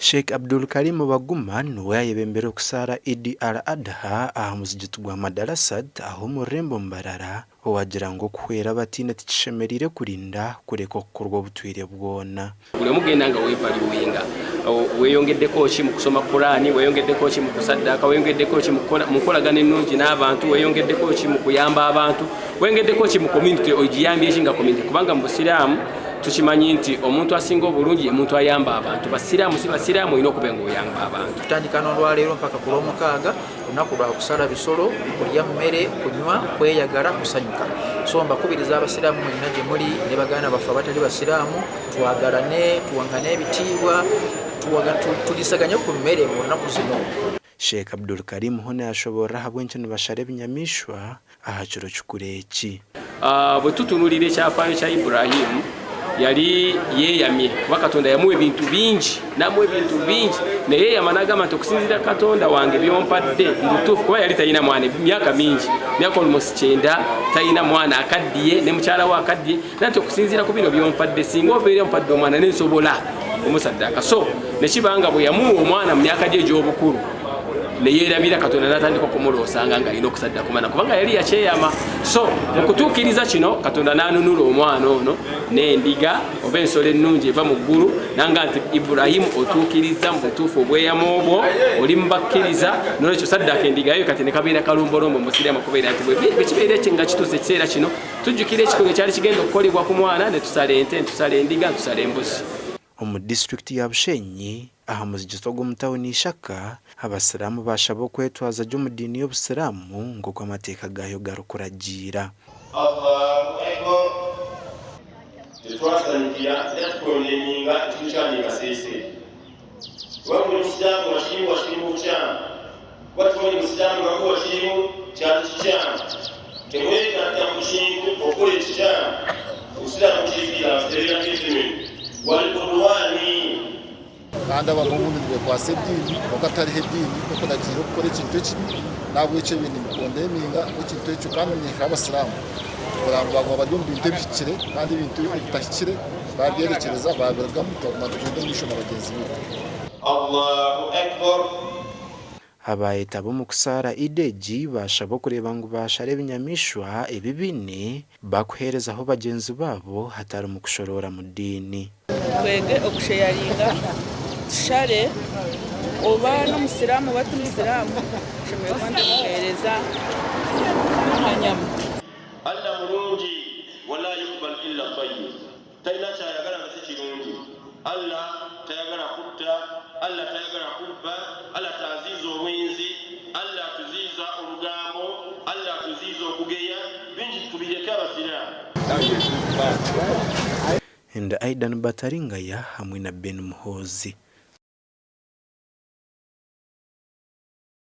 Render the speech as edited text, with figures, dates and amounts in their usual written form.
Sheikh Abdul Karim Baguma niwe yayebembera okusara Idi al-Adha aha muzijiti gwa Madarasad aho murembo mbarara owagira ngo kuhwera batina tikishemerire kurinda kureka okukorwa obutwire bwona. Ule mugenda nga wevaluinga weyongeddeko ki mu kusoma Qur'ani, weyongeddeko ki mu kusaddaka, weyongeddeko ki mu kolagana ennungi n'abantu, weyongeddeko ki mu kuyamba abantu, weyongeddeko ki mu community ogiyambye ki nga community, kubanga mu Busiraamu tukimanyi nti omuntu asinga obulungi ye muntu ayamba abantu. Basiraamu si basiraamu olina okuba nga oyamba abantu. Tutandika n'olwaleero mpaka ku Lwomukaaga olunaku lwa kusala bisolo, kulya mmere, kunywa, kweyagala, kusanyuka. So mbakubiriza abasiraamu mwenna gye muli ne baganda baffe abatali basiraamu twagalane, tuwangane ebitiibwa, tulisaganye ku mmere mu nnaku zino. Sheikh Abdul Karim hono yashobora habwenki nibashara ebinyamishwa aha kiro kikuru eki. Bwe tutunulira ekyafaayo kya Ibrahim yali yeyamye kuba Katonda yamuwa ebintu bingi, namuwa ebintu bingi naye yamanagamba nti okusinziira Katonda wange byompadde mbutuufu, kuba yali talina mwana emyaka mingi, myaka almost 9 talina mwana akaddiye ne mukyala we akaddiye, nanti okusinziira ku bino byompadde singa obeera ompadde omwana nensobola omusaddaka. So nekibanga bwe yamuwa omwana mu myaka gye egy'obukulu neyerabira Katonda natandika okumulosanga nga alina okusadda kumana kubanga yali yakyeyama. So mukutuukiriza kino Katonda nanunula omwana ono n'endiga oba ensolo ennungi eva mu ggulu, nanga nti Ibrahimu otuukiriza mu butuufu obweyamo obwo oli mubakkiriza, nolwekyo saddaka endiga yo kati ne kabeera kalombolombo musiraamu kubeera nti bwe kibeera nga kituuse ekiseera kino tujjukira ekikolwa ekyali kigenda okukolebwa ku mwana ne tusala ente, tusala endiga, tusala embuzi. Omu district ya Bushenyi aha muzijiti ogw'omu tawuni Ishaka abasiraamu bashaba okwetwaza gy'omu diini y'Obusiraamu nk'oku amateeka gaayo garikuragiira. Allahu Akbar. Tetwasanyukira era tukondeminga ekintu kyandikasese. Wabuli musiraamu wakirimu bukyamu, watumanyi musiraamu nga wakirimu kyali kikyamu, temwegatta mu kintu okukola ekikyamu. Obusiraamu kizigira abaserera k'ekimenyi kandi abantu ubundi bekwasa eddiini okatariho eddiini okuragira okukora ekintu ekibi nabwekyo ebintu bikondeminga ekintu ekyo kandi menyesha abasiraamu kugira ngo bagwa bari mu bintu ebihikire kandi ebintu ebitahikire babyerekereza babiragamu tukaguma tugende mu isho na bagenzi bitu. Allahu Akbar. Abayetabo mu kusara Ideji bashaba kureba ngo bashare ebinyamishwa ebibine bakuherezaho bagenzi babo hatari mu kushorora mu dini. Twege okusheyaringa tushare oba n'omusiraamu bati musiraamu shemeye kwanda kuhereza akanyama. Allah mulungi wala yuqbal illa tayyib. Tayina kyayagala nga tekirungi. Allah tayagala kutta, Allah tayagala kubba, Allah taziza obwenzi, Allah tuziza olugambo, Allah tuziza okugeya, bingi tubireka abasiraamu. Enda Aidan Bataringaya hamwe na Ben Muhozi.